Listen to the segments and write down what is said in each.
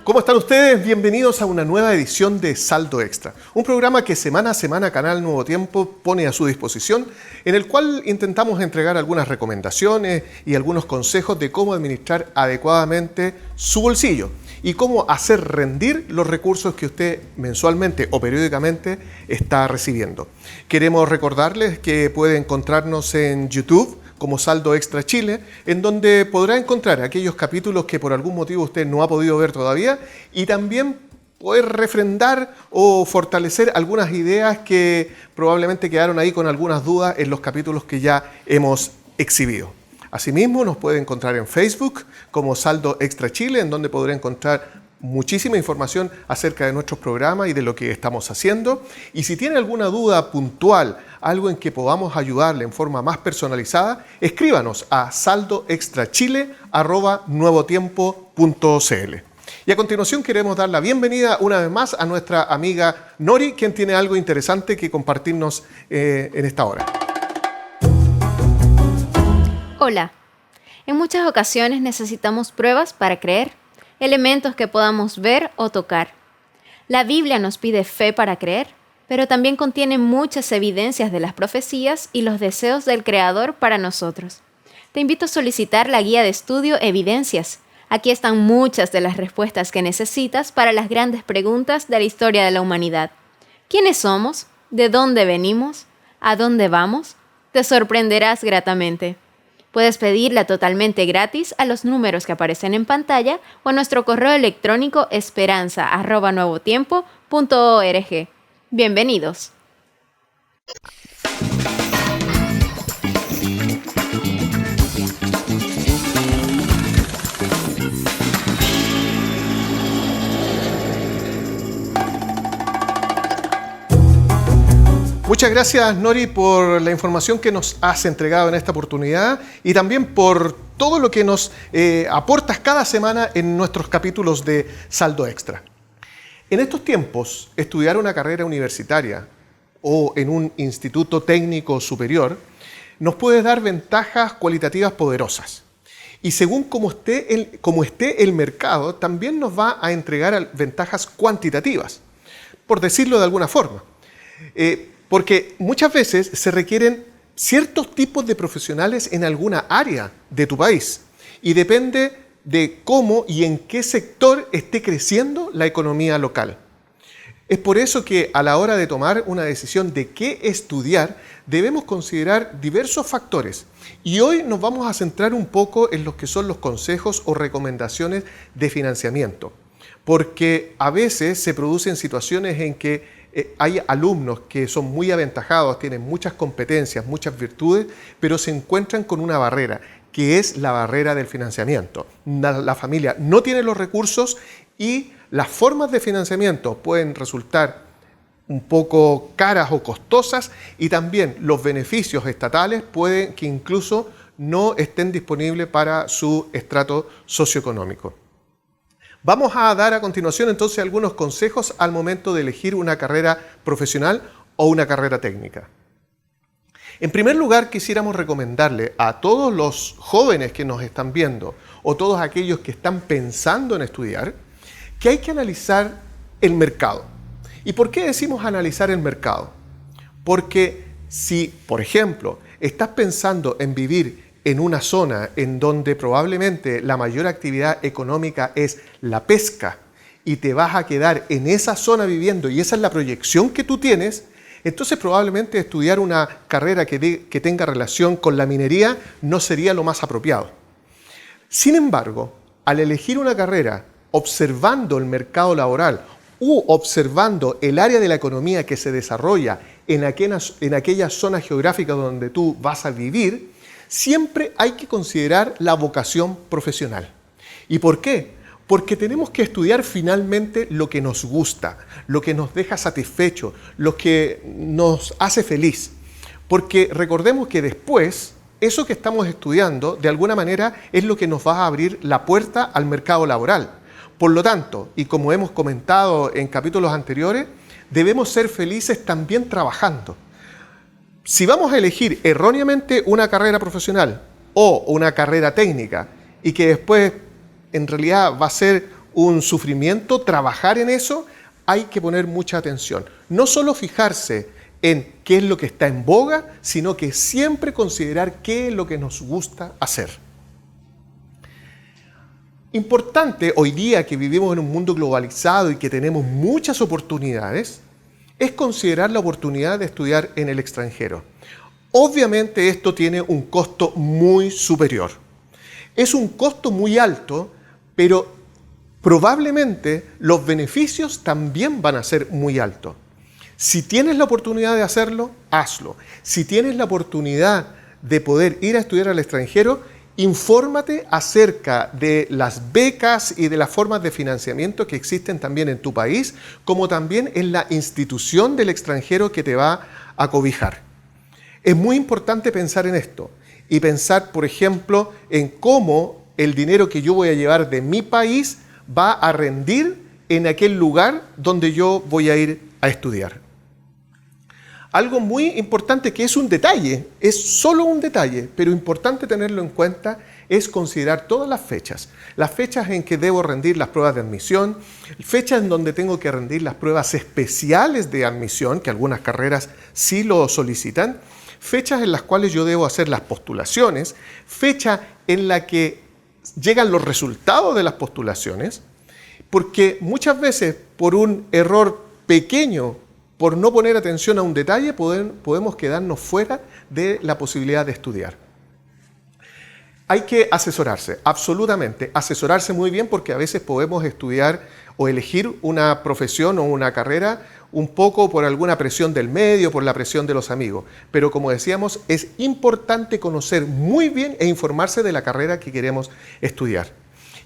¿Cómo están ustedes? Bienvenidos a una nueva edición de Saldo Extra, un programa que semana a semana Canal Nuevo Tiempo pone a su disposición, en el cual intentamos entregar algunas recomendaciones y algunos consejos de cómo administrar adecuadamente su bolsillo y cómo hacer rendir los recursos que usted mensualmente o periódicamente está recibiendo. Queremos recordarles que puede encontrarnos en YouTube como Saldo Extra Chile, en donde podrá encontrar aquellos capítulos que por algún motivo usted no ha podido ver todavía y también poder refrendar o fortalecer algunas ideas que probablemente quedaron ahí con algunas dudas en los capítulos que ya hemos exhibido. Asimismo, nos puede encontrar en Facebook como Saldo Extra Chile, en donde podrá encontrar muchísima información acerca de nuestros programas y de lo que estamos haciendo. Y si tiene alguna duda puntual, algo en que podamos ayudarle en forma más personalizada, escríbanos a saldoextrachile@nuevotiempo.cl. Y a continuación queremos dar la bienvenida una vez más a nuestra amiga Nori, quien tiene algo interesante que compartirnos en esta hora. Hola. En muchas ocasiones necesitamos pruebas para creer, elementos que podamos ver o tocar. La Biblia nos pide fe para creer, pero también contiene muchas evidencias de las profecías y los deseos del Creador para nosotros. Te invito a solicitar la guía de estudio Evidencias. Aquí están muchas de las respuestas que necesitas para las grandes preguntas de la historia de la humanidad. ¿Quiénes somos? ¿De dónde venimos? ¿A dónde vamos? Te sorprenderás gratamente. Puedes pedirla totalmente gratis a los números que aparecen en pantalla o a nuestro correo electrónico esperanza@nuevotiempo.org. Bienvenidos. Muchas gracias, Nori, por la información que nos has entregado en esta oportunidad y también por todo lo que nos aportas cada semana en nuestros capítulos de Saldo Extra. En estos tiempos, estudiar una carrera universitaria o en un instituto técnico superior nos puede dar ventajas cualitativas poderosas. Y según cómo esté el mercado, también nos va a entregar ventajas cuantitativas, por decirlo de alguna forma. Porque muchas veces se requieren ciertos tipos de profesionales en alguna área de tu país y depende de cómo y en qué sector esté creciendo la economía local. Es por eso que a la hora de tomar una decisión de qué estudiar, debemos considerar diversos factores. Y hoy nos vamos a centrar un poco en los que son los consejos o recomendaciones de financiamiento. Porque a veces se producen situaciones en que hay alumnos que son muy aventajados, tienen muchas competencias, muchas virtudes, pero se encuentran con una barrera, que es la barrera del financiamiento. La familia no tiene los recursos y las formas de financiamiento pueden resultar un poco caras o costosas y también los beneficios estatales pueden que incluso no estén disponibles para su estrato socioeconómico. Vamos a dar a continuación entonces algunos consejos al momento de elegir una carrera profesional o una carrera técnica. En primer lugar, quisiéramos recomendarle a todos los jóvenes que nos están viendo o todos aquellos que están pensando en estudiar que hay que analizar el mercado. ¿Y por qué decimos analizar el mercado? Porque si, por ejemplo, estás pensando en vivir en una zona en donde probablemente la mayor actividad económica es la pesca y te vas a quedar en esa zona viviendo y esa es la proyección que tú tienes, entonces probablemente estudiar una carrera que tenga relación con la minería no sería lo más apropiado. Sin embargo, al elegir una carrera observando el mercado laboral u observando el área de la economía que se desarrolla en aquella zona geográfica donde tú vas a vivir, siempre hay que considerar la vocación profesional. ¿Y por qué? Porque tenemos que estudiar finalmente lo que nos gusta, lo que nos deja satisfecho, lo que nos hace feliz. Porque recordemos que después, eso que estamos estudiando, de alguna manera, es lo que nos va a abrir la puerta al mercado laboral. Por lo tanto, y como hemos comentado en capítulos anteriores, debemos ser felices también trabajando. Si vamos a elegir erróneamente una carrera profesional o una carrera técnica y que después en realidad va a ser un sufrimiento trabajar en eso, hay que poner mucha atención. No solo fijarse en qué es lo que está en boga, sino que siempre considerar qué es lo que nos gusta hacer. Importante hoy día que vivimos en un mundo globalizado y que tenemos muchas oportunidades, es considerar la oportunidad de estudiar en el extranjero. Obviamente esto tiene un costo muy superior. Es un costo muy alto, pero probablemente los beneficios también van a ser muy altos. Si tienes la oportunidad de hacerlo, hazlo. Si tienes la oportunidad de poder ir a estudiar al extranjero, infórmate acerca de las becas y de las formas de financiamiento que existen también en tu país, como también en la institución del extranjero que te va a cobijar. Es muy importante pensar en esto y pensar, por ejemplo, en cómo el dinero que yo voy a llevar de mi país va a rendir en aquel lugar donde yo voy a ir a estudiar. Algo muy importante que es un detalle, es solo un detalle, pero importante tenerlo en cuenta, es considerar todas las fechas en que debo rendir las pruebas de admisión, fechas en donde tengo que rendir las pruebas especiales de admisión, que algunas carreras sí lo solicitan, fechas en las cuales yo debo hacer las postulaciones, fecha en la que llegan los resultados de las postulaciones, porque muchas veces por un error pequeño, por no poner atención a un detalle, podemos quedarnos fuera de la posibilidad de estudiar. Hay que asesorarse, absolutamente, asesorarse muy bien porque a veces podemos estudiar o elegir una profesión o una carrera un poco por alguna presión del medio, por la presión de los amigos. Pero como decíamos, es importante conocer muy bien e informarse de la carrera que queremos estudiar.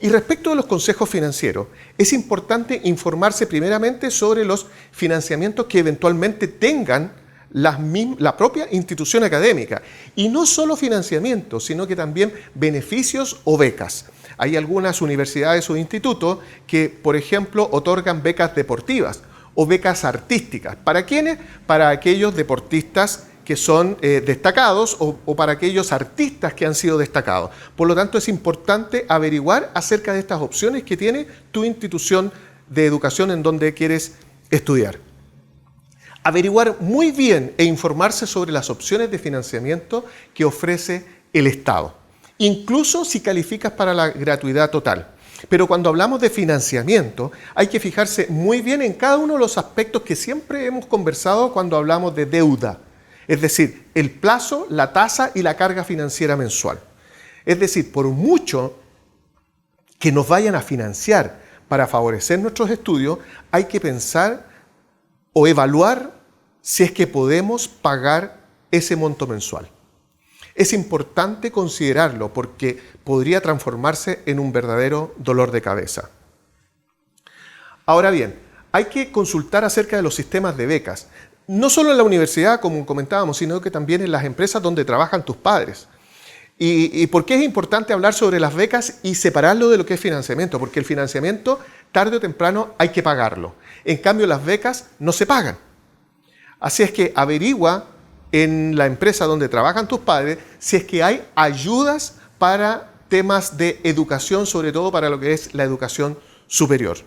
Y respecto a los consejos financieros, es importante informarse primeramente sobre los financiamientos que eventualmente tengan la propia institución académica. Y no solo financiamientos, sino que también beneficios o becas. Hay algunas universidades o institutos que, por ejemplo, otorgan becas deportivas o becas artísticas. ¿Para quiénes? Para aquellos deportistas que son destacados o para aquellos artistas que han sido destacados. Por lo tanto, es importante averiguar acerca de estas opciones que tiene tu institución de educación en donde quieres estudiar. Averiguar muy bien e informarse sobre las opciones de financiamiento que ofrece el Estado, incluso si calificas para la gratuidad total. Pero cuando hablamos de financiamiento, hay que fijarse muy bien en cada uno de los aspectos que siempre hemos conversado cuando hablamos de deuda. Es decir, el plazo, la tasa y la carga financiera mensual. Es decir, por mucho que nos vayan a financiar para favorecer nuestros estudios, hay que pensar o evaluar si es que podemos pagar ese monto mensual. Es importante considerarlo porque podría transformarse en un verdadero dolor de cabeza. Ahora bien, hay que consultar acerca de los sistemas de becas. No solo en la universidad, como comentábamos, sino que también en las empresas donde trabajan tus padres. ¿Y por qué es importante hablar sobre las becas y separarlo de lo que es financiamiento? Porque el financiamiento, tarde o temprano, hay que pagarlo. En cambio, las becas no se pagan. Así es que averigua en la empresa donde trabajan tus padres si es que hay ayudas para temas de educación, sobre todo para lo que es la educación superior.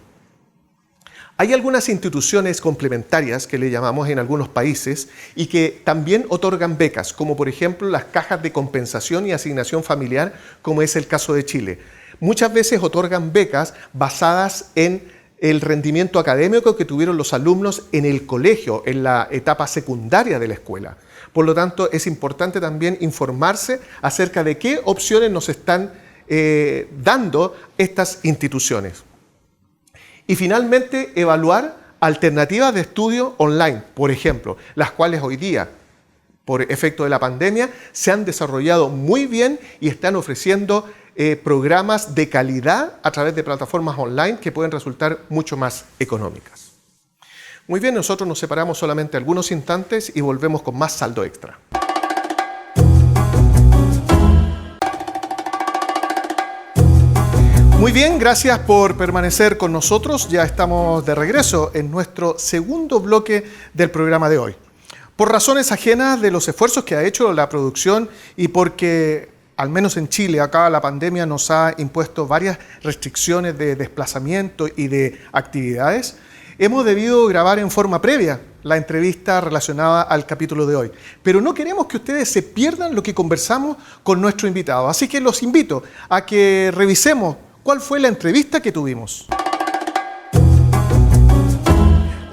Hay algunas instituciones complementarias que le llamamos en algunos países y que también otorgan becas, como por ejemplo las cajas de compensación y asignación familiar, como es el caso de Chile. Muchas veces otorgan becas basadas en el rendimiento académico que tuvieron los alumnos en el colegio, en la etapa secundaria de la escuela. Por lo tanto, es importante también informarse acerca de qué opciones nos están dando estas instituciones. Y finalmente, evaluar alternativas de estudio online, por ejemplo, las cuales hoy día, por efecto de la pandemia, se han desarrollado muy bien y están ofreciendo programas de calidad a través de plataformas online que pueden resultar mucho más económicas. Muy bien, nosotros nos separamos solamente algunos instantes y volvemos con más saldo extra. Muy bien, gracias por permanecer con nosotros. Ya estamos de regreso en nuestro segundo bloque del programa de hoy. Por razones ajenas de los esfuerzos que ha hecho la producción y porque al menos en Chile, acá la pandemia nos ha impuesto varias restricciones de desplazamiento y de actividades, hemos debido grabar en forma previa la entrevista relacionada al capítulo de hoy. Pero no queremos que ustedes se pierdan lo que conversamos con nuestro invitado. Así que los invito a que revisemos cuál fue la entrevista que tuvimos.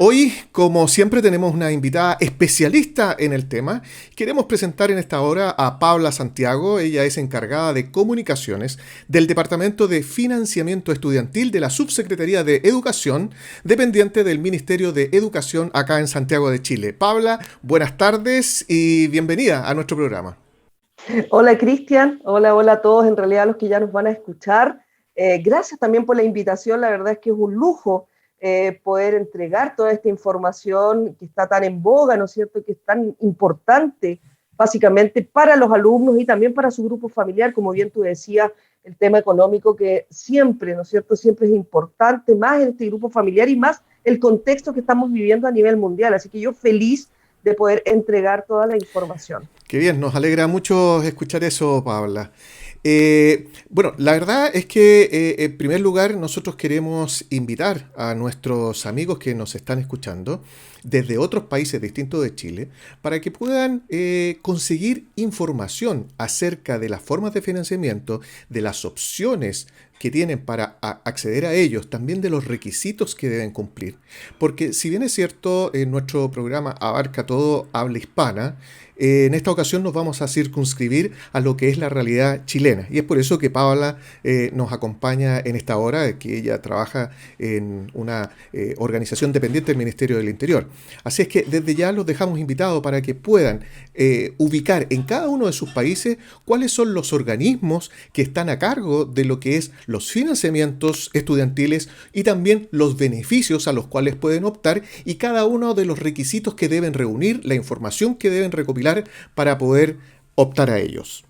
Hoy, como siempre, tenemos una invitada especialista en el tema. Queremos presentar en esta hora a Paula Santiago. Ella es encargada de comunicaciones del Departamento de Financiamiento Estudiantil de la Subsecretaría de Educación, dependiente del Ministerio de Educación acá en Santiago de Chile. Paula, buenas tardes y bienvenida a nuestro programa. Hola Cristian, hola a todos, en realidad los que ya nos van a escuchar. Gracias también por la invitación, la verdad es que es un lujo poder entregar toda esta información que está tan en boga, ¿no es cierto?, que es tan importante básicamente para los alumnos y también para su grupo familiar, como bien tú decías, el tema económico que siempre, ¿no es cierto?, siempre es importante, más en este grupo familiar y más el contexto que estamos viviendo a nivel mundial, así que yo feliz de poder entregar toda la información. Qué bien, nos alegra mucho escuchar eso, Paula. Bueno, la verdad es que en primer lugar nosotros queremos invitar a nuestros amigos que nos están escuchando desde otros países distintos de Chile para que puedan conseguir información acerca de las formas de financiamiento, de las opciones que tienen para acceder a ellos, también de los requisitos que deben cumplir. Porque si bien es cierto, nuestro programa abarca todo habla hispana, en esta ocasión nos vamos a circunscribir a lo que es la realidad chilena. Y es por eso que Paola nos acompaña en esta hora, que ella trabaja en una organización dependiente del Ministerio del Interior. Así es que desde ya los dejamos invitados para que puedan ubicar en cada uno de sus países cuáles son los organismos que están a cargo de lo que es los financiamientos estudiantiles y también los beneficios a los cuales pueden optar y cada uno de los requisitos que deben reunir, la información que deben recopilar para poder optar a ellos.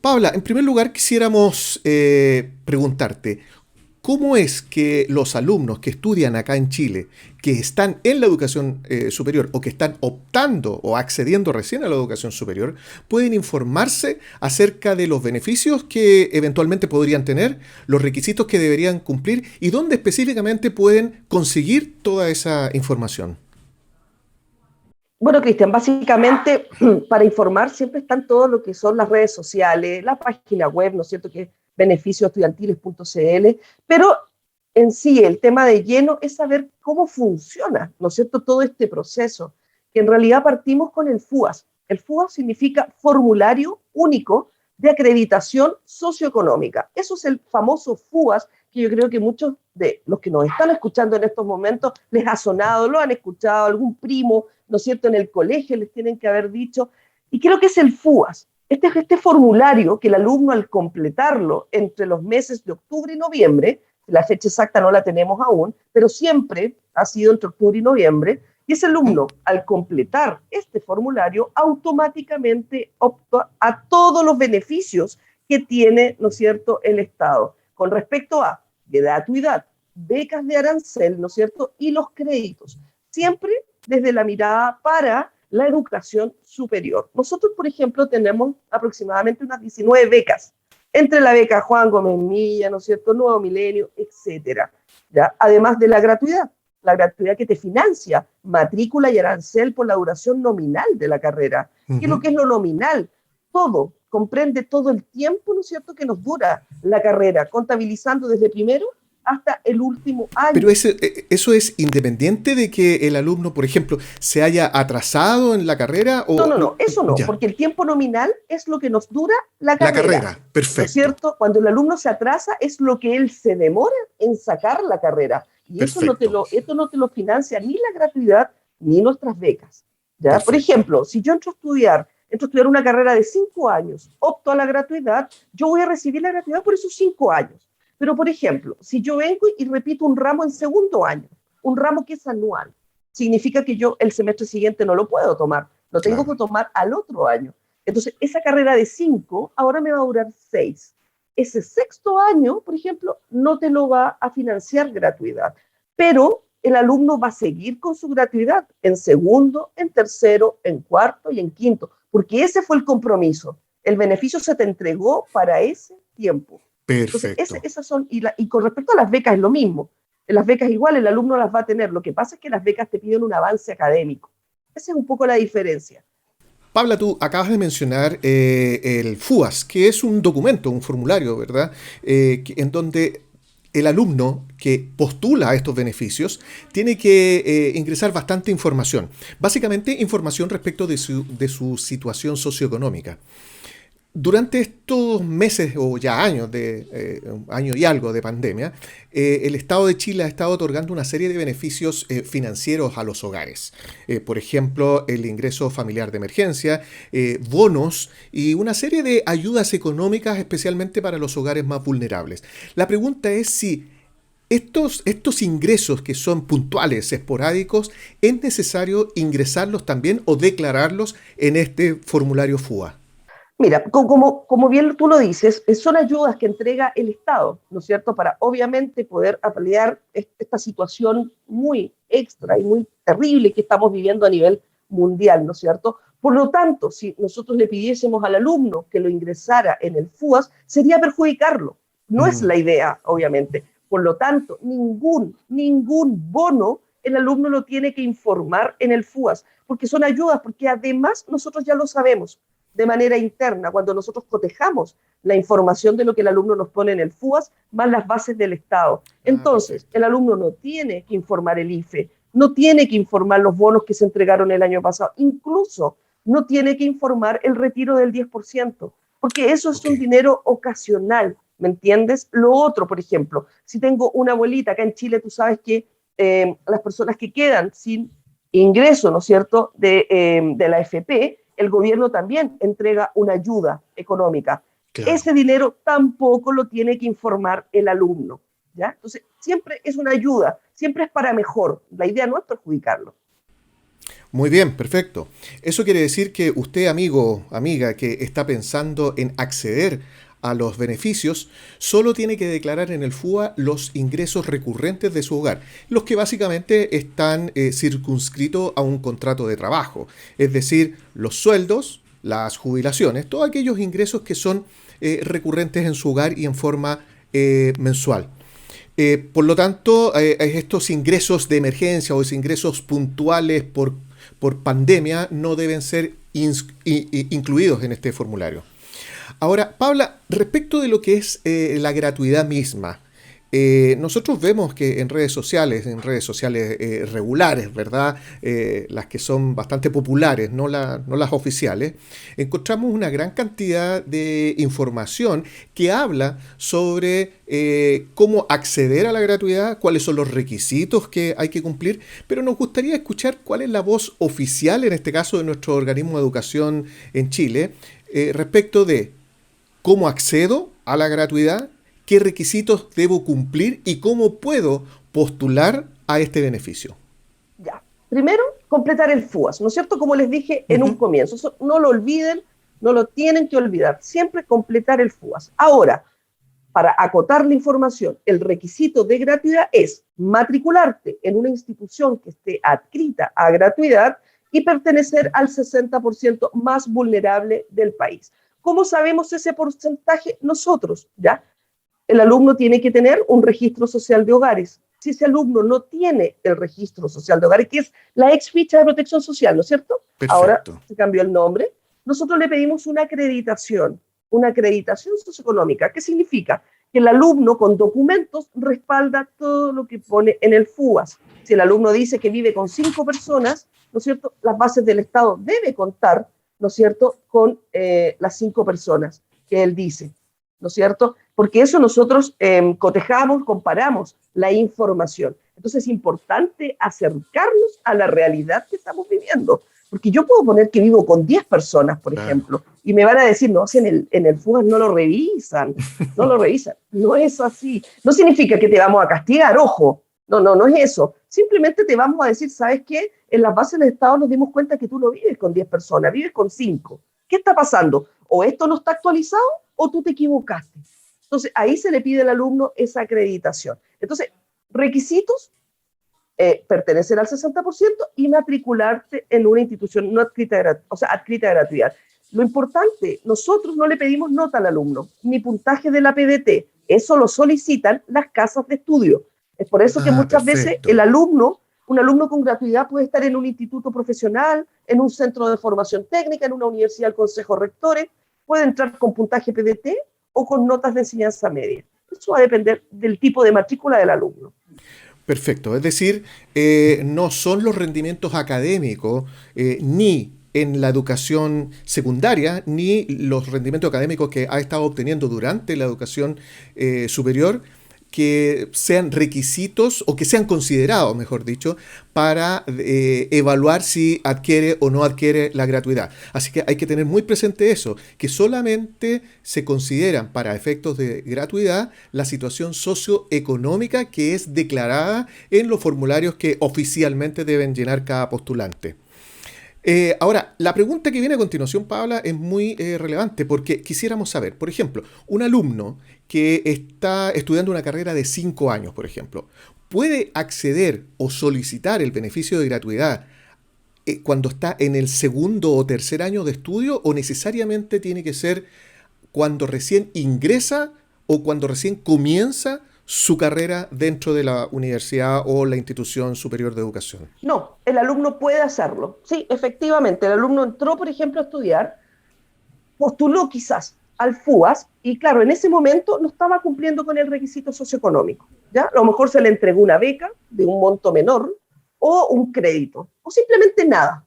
Paula, en primer lugar quisiéramos preguntarte, ¿cómo es que los alumnos que estudian acá en Chile, que están en la educación superior o que están optando o accediendo recién a la educación superior, pueden informarse acerca de los beneficios que eventualmente podrían tener, los requisitos que deberían cumplir y dónde específicamente pueden conseguir toda esa información? Bueno, Cristian, básicamente para informar siempre están todo lo que son las redes sociales, la página web, ¿no es cierto?, que es beneficiosestudiantiles.cl, pero en sí el tema de lleno es saber cómo funciona, ¿no es cierto?, todo este proceso, que en realidad partimos con el FUAS. El FUAS significa Formulario Único de Acreditación Socioeconómica. Eso es el famoso FUAS, que yo creo que muchos de los que nos están escuchando en estos momentos les ha sonado, lo han escuchado, algún primo, ¿no es cierto?, en el colegio les tienen que haber dicho, y creo que es el FUAS, este formulario que el alumno al completarlo entre los meses de octubre y noviembre, la fecha exacta no la tenemos aún, pero siempre ha sido entre octubre y noviembre, y ese alumno al completar este formulario automáticamente opta a todos los beneficios que tiene, ¿no es cierto?, el Estado, con respecto a gratuidad, becas de arancel, ¿no es cierto?, y los créditos, siempre desde la mirada para la educación superior. Nosotros, por ejemplo, tenemos aproximadamente unas 19 becas, entre la beca Juan Gómez Milla, ¿no es cierto?, Nuevo Milenio, etcétera, ¿ya? Además de la gratuidad que te financia matrícula y arancel por la duración nominal de la carrera. ¿Qué es lo que es lo nominal? Todo, comprende todo el tiempo, ¿no es cierto?, que nos dura la carrera, contabilizando desde primero hasta el último año. Pero eso es independiente de que el alumno, por ejemplo, se haya atrasado en la carrera o... No, eso no, ya. Porque el tiempo nominal es lo que nos dura la carrera. La carrera, perfecto. ¿No es cierto? Cuando el alumno se atrasa es lo que él se demora en sacar la carrera. Y eso no te lo financia ni la gratuidad ni nuestras becas, ¿ya? Perfecto. Por ejemplo, si yo entro a estudiar una carrera de 5 años, opto a la gratuidad, yo voy a recibir la gratuidad por esos 5 años. Pero, por ejemplo, si yo vengo y repito un ramo en segundo año, un ramo que es anual, significa que yo el semestre siguiente no lo puedo tomar, lo tengo que tomar al otro año. Entonces, esa carrera de 5 ahora me va a durar 6. Ese sexto año, por ejemplo, no te lo va a financiar gratuidad, pero el alumno va a seguir con su gratuidad en segundo, en tercero, en cuarto y en quinto, porque ese fue el compromiso. El beneficio se te entregó para ese tiempo. Entonces, Perfecto. esas son, y con respecto a las becas es lo mismo. En las becas igual el alumno las va a tener. Lo que pasa es que las becas te piden un avance académico. Esa es un poco la diferencia. Pabla, tú acabas de mencionar el FUAS, que es un documento, un formulario, ¿verdad? En donde el alumno que postula a estos beneficios tiene que ingresar bastante información. Básicamente, información respecto de su situación socioeconómica. Durante estos meses o ya años, año y algo de pandemia, el Estado de Chile ha estado otorgando una serie de beneficios financieros a los hogares. Por ejemplo, el ingreso familiar de emergencia, bonos y una serie de ayudas económicas especialmente para los hogares más vulnerables. La pregunta es si estos ingresos que son puntuales, esporádicos, ¿es necesario ingresarlos también o declararlos en este formulario FUA? Mira, como bien tú lo dices, son ayudas que entrega el Estado, ¿no es cierto?, para obviamente poder paliar esta situación muy extra y muy terrible que estamos viviendo a nivel mundial, ¿no es cierto? Por lo tanto, si nosotros le pidiésemos al alumno que lo ingresara en el FUAS, sería perjudicarlo. No es Mm, la idea, obviamente. Por lo tanto, ningún bono el alumno lo tiene que informar en el FUAS, porque son ayudas, porque además nosotros ya lo sabemos de manera interna, cuando nosotros cotejamos la información de lo que el alumno nos pone en el FUAS, más las bases del Estado. Entonces, perfecto. el alumno no tiene que informar el IFE, no tiene que informar los bonos que se entregaron el año pasado, incluso no tiene que informar el retiro del 10%, porque eso es Ok. un dinero ocasional, ¿me entiendes? Lo otro, por ejemplo, si tengo una abuelita, acá en Chile tú sabes que las personas que quedan sin ingreso, ¿no es cierto?, de la AFP, el gobierno también entrega una ayuda económica. Claro. Ese dinero tampoco lo tiene que informar el alumno, ¿ya? Entonces, siempre es una ayuda, siempre es para mejor. La idea no es perjudicarlo. Muy bien, perfecto. Eso quiere decir que usted, amigo, amiga, que está pensando en acceder a los beneficios, solo tiene que declarar en el FUA los ingresos recurrentes de su hogar, los que básicamente están circunscritos a un contrato de trabajo, es decir, los sueldos, las jubilaciones, todos aquellos ingresos que son recurrentes en su hogar y en forma mensual. Por lo tanto, estos ingresos de emergencia o esos ingresos puntuales por pandemia no deben ser incluidos en este formulario. Ahora, Paula, respecto de lo que es la gratuidad misma, nosotros vemos que en redes sociales regulares, ¿verdad? Las que son bastante populares, no las oficiales, encontramos una gran cantidad de información que habla sobre cómo acceder a la gratuidad, cuáles son los requisitos que hay que cumplir, pero nos gustaría escuchar cuál es la voz oficial, en este caso de nuestro organismo de educación en Chile, respecto de cómo accedo a la gratuidad, qué requisitos debo cumplir y cómo puedo postular a este beneficio. Ya. Primero, completar el FUAS, ¿no es cierto? Como les dije en un Ujú. comienzo, eso no lo olviden, no lo tienen que olvidar, siempre completar el FUAS. Ahora, para acotar la información, el requisito de gratuidad es matricularte en una institución que esté adscrita a gratuidad y pertenecer al 60% más vulnerable del país. ¿Cómo sabemos ese porcentaje? Nosotros, ¿ya? El alumno tiene que tener un registro social de hogares. Si ese alumno no tiene el registro social de hogares, que es la ex ficha de protección social, ¿no es cierto? Ahora Perfecto. se cambió el nombre. Nosotros le pedimos una acreditación socioeconómica. ¿Qué significa? Que el alumno con documentos respalda todo lo que pone en el FUAS. Si el alumno dice que vive con 5 personas, ¿no es cierto? Las bases del Estado debe contar, ¿no es cierto?, con las 5 personas que él dice, ¿no es cierto? Porque eso nosotros cotejamos, comparamos la información. Entonces es importante acercarnos a la realidad que estamos viviendo. Porque yo puedo poner que vivo con 10 personas, por Claro. ejemplo, y me van a decir, no, si en el FUAS no lo revisan, no lo revisan. No es así. No significa que te vamos a castigar, ojo. No es eso. Simplemente te vamos a decir, ¿sabes qué? En las bases del Estado nos dimos cuenta que tú no vives con 10 personas, vives con 5. ¿Qué está pasando? O esto no está actualizado o tú te equivocaste. Entonces, ahí se le pide al alumno esa acreditación. Entonces, requisitos, pertenecer al 60% y matricularte en una institución no adscrita, o sea, adscrita a gratuidad. Lo importante, nosotros no le pedimos nota al alumno, ni puntaje de la PDT. Eso lo solicitan las casas de estudio. Es por eso que Ah, muchas veces perfecto. un alumno con gratuidad puede estar en un instituto profesional, en un centro de formación técnica, en una universidad del consejo de rectores, puede entrar con puntaje PDT o con notas de enseñanza media. Eso va a depender del tipo de matrícula del alumno. Perfecto, es decir, no son los rendimientos académicos ni en la educación secundaria, ni los rendimientos académicos que ha estado obteniendo durante la educación superior, que sean requisitos o que sean considerados, mejor dicho, para evaluar si adquiere o no adquiere la gratuidad. Así que hay que tener muy presente eso, que solamente se consideran para efectos de gratuidad la situación socioeconómica que es declarada en los formularios que oficialmente deben llenar cada postulante. Ahora, la pregunta que viene a continuación, Paula, es muy relevante porque quisiéramos saber, por ejemplo, un alumno que está estudiando una carrera de 5 años, por ejemplo, ¿puede acceder o solicitar el beneficio de gratuidad cuando está en el segundo o tercer año de estudio o necesariamente tiene que ser cuando recién ingresa o cuando recién comienza su carrera dentro de la universidad o la institución superior de educación? No, el alumno puede hacerlo. Sí, efectivamente, el alumno entró, por ejemplo, a estudiar, postuló quizás al FUAS y claro, en ese momento no estaba cumpliendo con el requisito socioeconómico. ¿Ya? A lo mejor se le entregó una beca de un monto menor o un crédito o simplemente nada.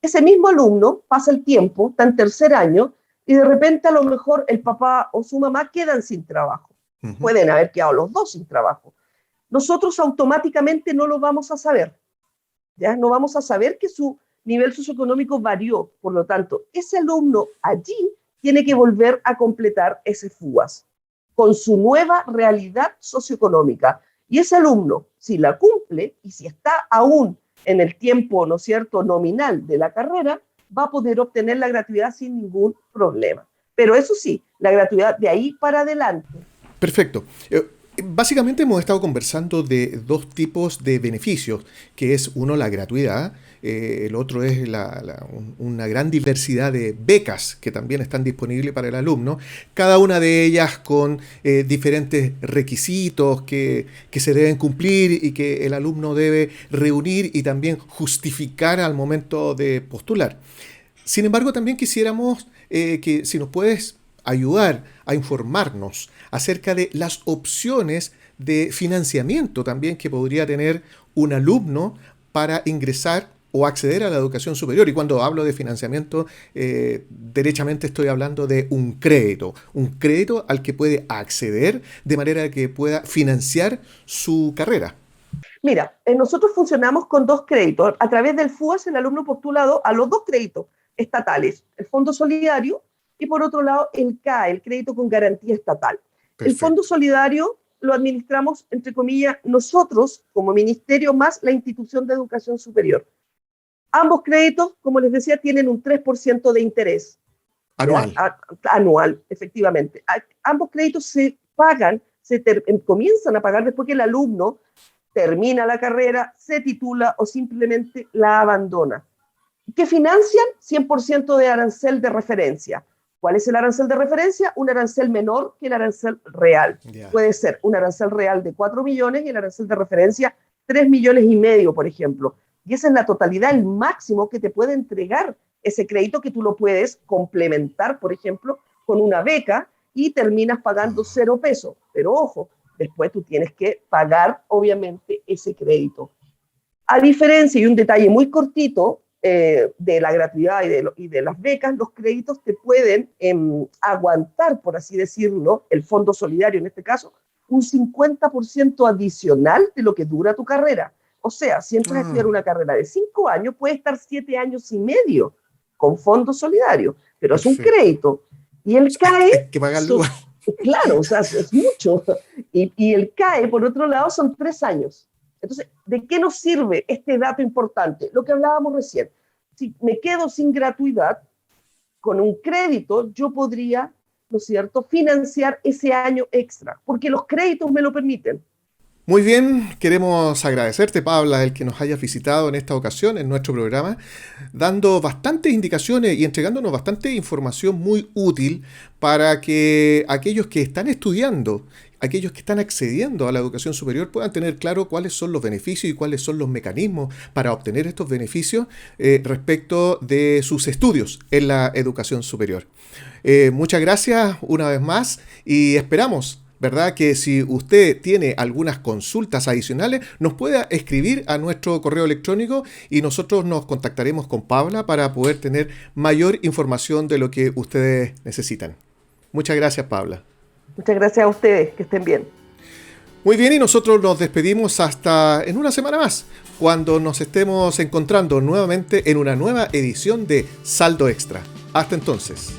Ese mismo alumno pasa el tiempo, está en tercer año y de repente a lo mejor el papá o su mamá quedan sin trabajo. Ujú. Pueden haber quedado los dos sin trabajo. Nosotros automáticamente no lo vamos a saber. ¿Ya? No vamos a saber que su nivel socioeconómico varió. Por lo tanto, ese alumno allí tiene que volver a completar ese FUAS con su nueva realidad socioeconómica. Y ese alumno, si la cumple y si está aún en el tiempo, ¿no es cierto?, nominal de la carrera, va a poder obtener la gratuidad sin ningún problema. Pero eso sí, la gratuidad de ahí para adelante. Perfecto. Básicamente hemos estado conversando de dos tipos de beneficios, que es uno la gratuidad, el otro es una gran diversidad de becas que también están disponibles para el alumno, cada una de ellas con diferentes requisitos que se deben cumplir y que el alumno debe reunir y también justificar al momento de postular. Sin embargo, también quisiéramos que si nos puedes ayudar a informarnos acerca de las opciones de financiamiento también que podría tener un alumno para ingresar o acceder a la educación superior. Y cuando hablo de financiamiento, derechamente estoy hablando de un crédito al que puede acceder de manera que pueda financiar su carrera. Mira, nosotros funcionamos con dos créditos. A través del FUAS el alumno postulado a los dos créditos estatales, el Fondo Solidario y por otro lado el CAE, el crédito con garantía estatal. El Fondo Perfecto. Solidario lo administramos, entre comillas, nosotros como ministerio más la institución de educación superior. Ambos créditos, como les decía, tienen un 3% de interés, ¿ya? Anual. Anual, efectivamente. Ambos créditos se pagan, comienzan a pagar después que el alumno termina la carrera, se titula o simplemente la abandona. ¿Qué financian? 100% de arancel de referencia. ¿Cuál es el arancel de referencia? Un arancel menor que el arancel real. Ya. Puede ser un arancel real de 4 millones y el arancel de referencia 3,5 millones, por ejemplo. Y esa es la totalidad, el máximo que te puede entregar ese crédito que tú lo puedes complementar, por ejemplo, con una beca y terminas pagando 0 pesos. Pero ojo, después tú tienes que pagar, obviamente, ese crédito. A diferencia, y un detalle muy cortito, de la gratuidad y de las becas, los créditos te pueden aguantar, por así decirlo, el Fondo Solidario en este caso, un 50% adicional de lo que dura tu carrera. O sea, si entras a estudiar Ah, una carrera de 5 años, puedes estar 7 años y medio con Fondo Solidario, pero es un perfecto. crédito. Y el CAE, Hay que pagarlo. claro, o sea, es mucho. Y el CAE, por otro lado, son 3 años. Entonces, ¿de qué nos sirve este dato importante? Lo que hablábamos recién. Si me quedo sin gratuidad, con un crédito yo podría, ¿no es cierto?, financiar ese año extra, porque los créditos me lo permiten. Muy bien, queremos agradecerte, Paula, el que nos hayas visitado en esta ocasión en nuestro programa, dando bastantes indicaciones y entregándonos bastante información muy útil para que aquellos que están estudiando, aquellos que están accediendo a la educación superior puedan tener claro cuáles son los beneficios y cuáles son los mecanismos para obtener estos beneficios respecto de sus estudios en la educación superior. Muchas gracias una vez más y esperamos, ¿verdad?, que si usted tiene algunas consultas adicionales, nos pueda escribir a nuestro correo electrónico y nosotros nos contactaremos con Paula para poder tener mayor información de lo que ustedes necesitan. Muchas gracias, Paula. Muchas gracias a ustedes, que estén bien. Muy bien, y nosotros nos despedimos hasta en una semana más, cuando nos estemos encontrando nuevamente en una nueva edición de Saldo Extra. Hasta entonces.